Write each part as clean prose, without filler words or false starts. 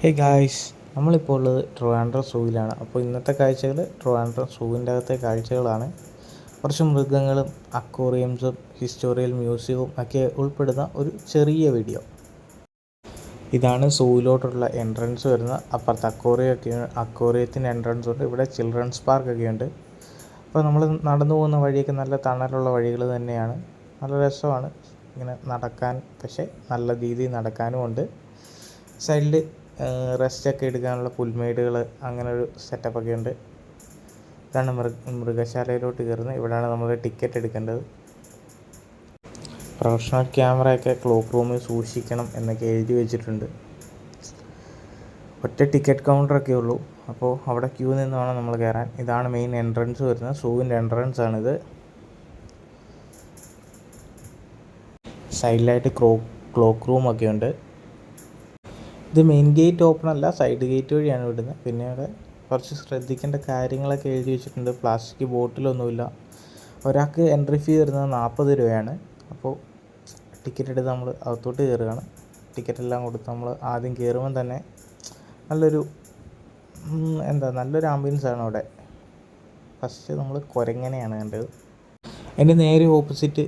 Hey guys, നമ്മളിപ്പോൾ ഉള്ളത് ട്രിവാൻഡ്രം സൂവിലാണ്. അപ്പോൾ ഇന്നത്തെ കാഴ്ചകൾ ട്രിവാൻഡ്രം സൂവിൻ്റെ അകത്തെ കാഴ്ചകളാണ്. കുറച്ച് മൃഗങ്ങളും അക്വേറിയംസും ഹിസ്റ്റോറിയൽ മ്യൂസിയവും ഒക്കെ ഉൾപ്പെടുന്ന ഒരു ചെറിയ വീഡിയോ. ഇതാണ് സൂവിലോട്ടുള്ള എൻട്രൻസ് വരുന്നത്. അപ്പുറത്ത് അക്വേറിയത്തിന് എൻട്രൻസ് ഉണ്ട്. ഇവിടെ ചിൽഡ്രൻസ് പാർക്കൊക്കെ ഉണ്ട്. അപ്പോൾ നമ്മൾ നടന്നു പോകുന്ന വഴിയൊക്കെ നല്ല തണലുള്ള വഴികൾ തന്നെയാണ്. നല്ല രസമാണ് ഇങ്ങനെ നടക്കാൻ, പക്ഷേ നല്ല രീതിയിൽ നടക്കാനും ഉണ്ട്. സൈഡിൽ റെസ്റ്റൊക്കെ എടുക്കാനുള്ള പുൽമേടുകൾ, അങ്ങനെ ഒരു സെറ്റപ്പൊക്കെ ഉണ്ട്. ഇതാണ് മൃഗശാലയിലോട്ട് കയറുന്നത്. ഇവിടെയാണ് നമ്മൾ ടിക്കറ്റ് എടുക്കേണ്ടത്. പ്രൊഫഷണൽ ക്യാമറയൊക്കെ ക്ലോക്ക് റൂമിൽ സൂക്ഷിക്കണം എന്നൊക്കെ എഴുതി വെച്ചിട്ടുണ്ട്. ഒറ്റ ടിക്കറ്റ് കൗണ്ടറൊക്കെ ഉള്ളൂ. അപ്പോൾ അവിടെ ക്യൂ നിന്ന് വേണം നമ്മൾ കയറാൻ. ഇതാണ് മെയിൻ എൻട്രൻസ് വരുന്നത്. സൂവിൻ്റെ എൻട്രൻസ് ആണിത്. സൈഡിലായിട്ട് ക്ലോക്ക് റൂമൊക്കെ ഉണ്ട്. ഇത് മെയിൻ ഗേറ്റ് ഓപ്പൺ അല്ല, സൈഡ് ഗേറ്റ് വഴിയാണ് വിടുന്നത്. പിന്നെ അവിടെ കുറച്ച് ശ്രദ്ധിക്കേണ്ട കാര്യങ്ങളൊക്കെ എഴുതി വെച്ചിട്ടുണ്ട്. പ്ലാസ്റ്റിക് ബോട്ടിലൊന്നുമില്ല. ഒരാൾക്ക് എൻട്രി ഫീ വരുന്നത് 40 രൂപയാണ്. അപ്പോൾ ടിക്കറ്റ് എടുത്ത് നമ്മൾ അകത്തോട്ട് കയറുകയാണ്. ടിക്കറ്റെല്ലാം കൊടുത്ത് നമ്മൾ ആദ്യം കയറുമ്പം തന്നെ നല്ലൊരു ആംബിയൻസാണ് അവിടെ. ഫസ്റ്റ് നമ്മൾ കുരങ്ങനെയാണ് കണ്ടത്. അതിൻ്റെ നേരെ ഓപ്പോസിറ്റ്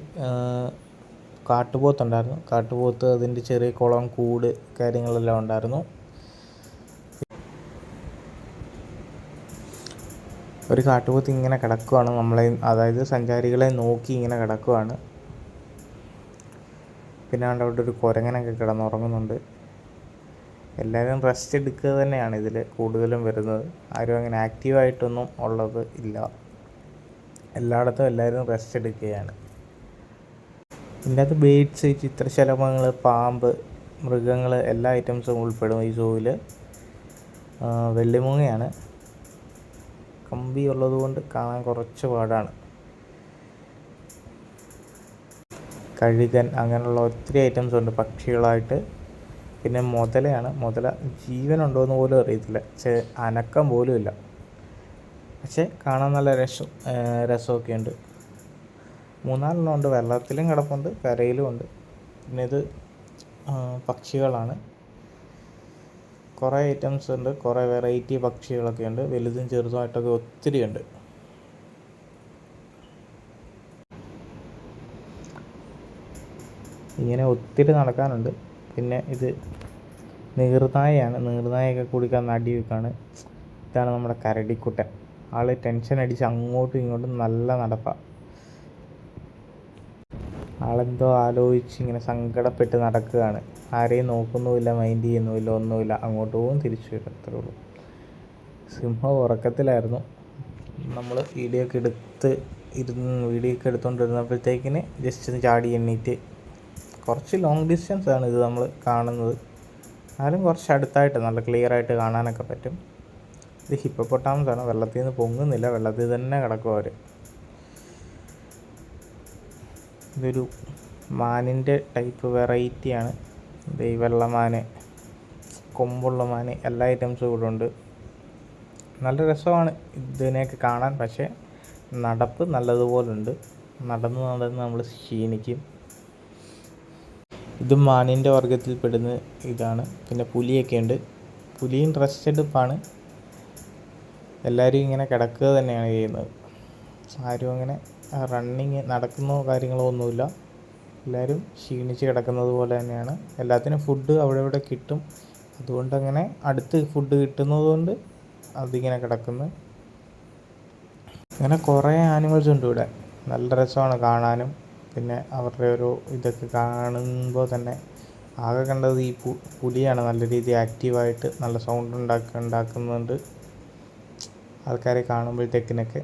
കാട്ടുപോത്തുണ്ടായിരുന്നു. കാട്ടുപോത്ത്, അതിൻ്റെ ചെറിയ കുളം, കൂട് കാര്യങ്ങളെല്ലാം ഉണ്ടായിരുന്നു. ഒരു കാട്ടുപോത്ത് ഇങ്ങനെ കിടക്കുകയാണ്, അതായത് സഞ്ചാരികളെ നോക്കി ഇങ്ങനെ കിടക്കുകയാണ്. പിന്നെ അവിടെ ഒരു കുരങ്ങനൊക്കെ കിടന്നുറങ്ങുന്നുണ്ട്. എല്ലാവരും റെസ്റ്റ് എടുക്കുക തന്നെയാണ് ഇതിൽ കൂടുതലും വരുന്നത്. ആരും അങ്ങനെ ആക്റ്റീവായിട്ടൊന്നും ഉള്ളത് ഇല്ല. എല്ലായിടത്തും എല്ലാവരും റെസ്റ്റ് എടുക്കുകയാണ്. ഇതിൻ്റെ അകത്ത് ബേഡ്സ്, ചിത്രശലഭങ്ങൾ, പാമ്പ്, മൃഗങ്ങൾ, എല്ലാ ഐറ്റംസും ഉൾപ്പെടും ഈ സൂവിൽ. വെള്ളിമൂങ്ങയാണ്. കമ്പി ഉള്ളതുകൊണ്ട് കാണാൻ കുറച്ച് പാടാണ്. കഴുകൻ, അങ്ങനെയുള്ള ഒത്തിരി ഐറ്റംസ് ഉണ്ട് പക്ഷികളായിട്ട്. പിന്നെ മുതലയാണ്. മുതല ജീവനുണ്ടോയെന്ന് പോലും അറിയത്തില്ല. അനക്കം പോലും ഇല്ല, പക്ഷേ കാണാൻ നല്ല രസമൊക്കെ ഉണ്ട്. 3-4 ഉണ്ട്. വെള്ളത്തിലും കിടപ്പുണ്ട്, കരയിലും ഉണ്ട്. പിന്നെ ഇത് പക്ഷികളാണ്. കുറേ ഐറ്റംസ് ഉണ്ട്, കുറേ വെറൈറ്റി പക്ഷികളൊക്കെ ഉണ്ട്. വലുതും ചെറുതുമായിട്ടൊക്കെ ഒത്തിരി ഉണ്ട്. ഇങ്ങനെ ഒത്തിരി നടക്കാനുണ്ട്. പിന്നെ ഇത് നീർനായയാണ്. നീർനായൊക്കെ കുടിക്കാൻ നടി വെക്കാണ്. ഇതാണ് നമ്മുടെ കരടിക്കുട്ടൻ. ആൾ ടെൻഷൻ അടിച്ച് അങ്ങോട്ടും ഇങ്ങോട്ടും നല്ല നടപ്പാണ്. ആളെന്തോ ആലോചിച്ച് ഇങ്ങനെ സങ്കടപ്പെട്ട് നടക്കുകയാണ്. ആരെയും നോക്കുന്നുമില്ല, മൈൻഡ് ചെയ്യുന്നുമില്ല, ഒന്നുമില്ല. അങ്ങോട്ട് പോകും, തിരിച്ചു വരും, അത്രേ ഉള്ളൂ. സിംഹം ഉറക്കത്തിലായിരുന്നു. നമ്മൾ വീഡിയോ ഒക്കെ എടുത്തുകൊണ്ടിരുന്നപ്പോഴത്തേക്കിന് ജസ്റ്റ് ഒന്ന് ചാടി എണ്ണീറ്റ്. കുറച്ച് ലോങ് ഡിസ്റ്റൻസ് ആണ് ഇത് നമ്മൾ കാണുന്നത്. എന്നാലും കുറച്ച് അടുത്തായിട്ട് നല്ല ക്ലിയർ ആയിട്ട് കാണാനൊക്കെ പറ്റും. ഇത് ഹിപ്പോപ്പൊട്ടാമസ് ആണ്. വെള്ളത്തിൽ നിന്ന് പൊങ്ങുന്നില്ല, വെള്ളത്തിൽ തന്നെ കിടക്കും അവർ. ഇതൊരു മാനിൻ്റെ ടൈപ്പ് വെറൈറ്റിയാണ്. ഈ വെള്ളമാന്, കൊമ്പുള്ള മാന്, എല്ലാ ഐറ്റംസും ഇവിടെ ഉണ്ട്. നല്ല രസമാണ് ഇതിനെയൊക്കെ കാണാൻ. പക്ഷേ നടപ്പ് നല്ലതുപോലുണ്ട്. നടന്ന് നമ്മൾ ക്ഷീണിക്കും. ഇത് മാനിൻ്റെ വർഗ്ഗത്തിൽപ്പെടുന്ന ഇതാണ്. പിന്നെ പുലിയൊക്കെ ഉണ്ട്. പുലിയും റെസ്റ്റ് എടുപ്പാണ്. എല്ലാവരും ഇങ്ങനെ കിടക്കുക തന്നെയാണ് ചെയ്യുന്നത്. ആരും അങ്ങനെ നടക്കുന്നോ കാര്യങ്ങളോ ഒന്നുമില്ല. എല്ലാവരും ക്ഷീണിച്ച് കിടക്കുന്നത് പോലെ തന്നെയാണ്. എല്ലാത്തിനും ഫുഡ് അവിടെ ഇവിടെ കിട്ടും. അതുകൊണ്ടങ്ങനെ അടുത്ത് ഫുഡ് കിട്ടുന്നത് കൊണ്ട് അതിങ്ങനെ കിടക്കുന്നു. അങ്ങനെ കുറേ ആനിമൽസ് ഉണ്ട് ഇവിടെ. നല്ല രസമാണ് കാണാനും. പിന്നെ അവരുടെ ഓരോ ഇതൊക്കെ കാണുമ്പോൾ തന്നെ ആകെ കണ്ടത് ഈ പുലിയാണ്. നല്ല രീതിയിൽ ആക്റ്റീവായിട്ട് നല്ല സൗണ്ട് ഉണ്ടാക്കുന്നുണ്ട് ആൾക്കാരെ കാണുമ്പോഴത്തേക്കിനൊക്കെ.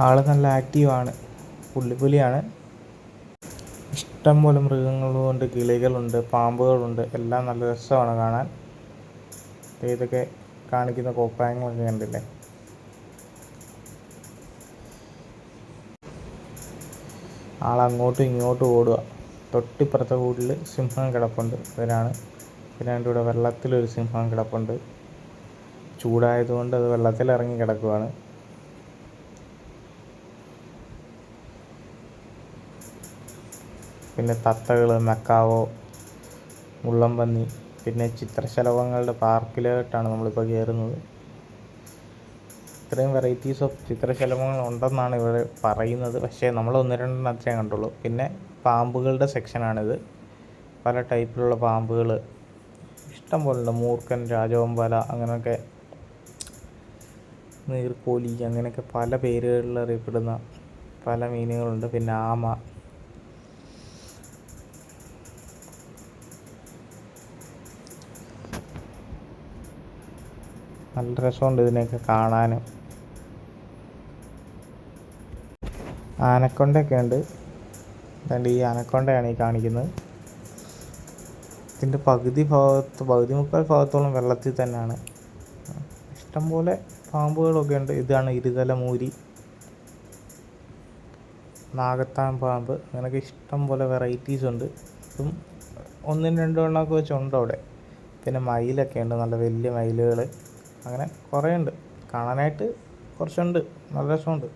ആൾ നല്ല ആക്റ്റീവാണ്. പുലിയാണ്. ഇഷ്ടംപോലെ മൃഗങ്ങളുമുണ്ട്, കിളികളുണ്ട്, പാമ്പുകളുണ്ട്. എല്ലാം നല്ല രസമാണ് കാണാൻ. ഇതൊക്കെ കാണിക്കുന്ന കോപ്രായങ്ങളൊക്കെ കണ്ടില്ലേ. ആളങ്ങോട്ടും ഇങ്ങോട്ടും ഓടുക. തൊട്ടിപ്പുറത്തെ കൂട്ടിൽ സിംഹം കിടപ്പുണ്ട്. ഇവരാണ്. പിന്നെ അതിൻ്റെ കൂടെ വെള്ളത്തിലൊരു സിംഹം കിടപ്പുണ്ട്. ചൂടായതുകൊണ്ട് അത് വെള്ളത്തിലിറങ്ങി കിടക്കുകയാണ്. പിന്നെ തത്തകൾ, മെക്കാവോ, മുള്ളൻപന്നി, പിന്നെ ചിത്രശലഭങ്ങളുടെ പാർക്കിലോട്ടാണ് നമ്മളിപ്പോൾ കയറുന്നത്. ഇത്രയും വെറൈറ്റീസ് ഓഫ് ചിത്രശലഭങ്ങൾ ഉണ്ടെന്നാണ് ഇവിടെ പറയുന്നത്. പക്ഷേ നമ്മൾ 1-2 കണ്ടുള്ളൂ. പിന്നെ പാമ്പുകളുടെ സെക്ഷനാണിത്. പല ടൈപ്പിലുള്ള പാമ്പുകൾ ഇഷ്ടം പോലെ ഉണ്ട്. മൂർഖൻ, രാജവെമ്പാല, അങ്ങനെയൊക്കെ നീർക്കോലി, അങ്ങനെയൊക്കെ പല പേരുകളിൽ അറിയപ്പെടുന്ന പല മീനുകളുണ്ട്. പിന്നെ ആമ, നല്ല രസമുണ്ട് ഇതിനെയൊക്കെ കാണാനും. ആനക്കൊണ്ടൊക്കെ ഉണ്ട്. അതുകൊണ്ട് ഈ ആനക്കൊണ്ടയാണ് ഈ കാണിക്കുന്നത്. ഇതിൻ്റെ പകുതി മുക്കാൽ ഭാഗത്തോളം വെള്ളത്തിൽ തന്നെയാണ്. ഇഷ്ടംപോലെ പാമ്പുകളൊക്കെ ഉണ്ട്. ഇതാണ് ഇരുതല മൂരി, നാഗത്താൻ പാമ്പ്, അങ്ങനെയൊക്കെ ഇഷ്ടം പോലെ വെറൈറ്റീസ് ഉണ്ട്. ഇതും 1-2 വെച്ചുണ്ട് അവിടെ. പിന്നെ മയിലൊക്കെ ഉണ്ട്, നല്ല വലിയ മയിലുകൾ, അങ്ങനെ കുറേ ഉണ്ട്. കാണാനായിട്ട് കുറച്ചുണ്ട്, നല്ല രസമുണ്ട്.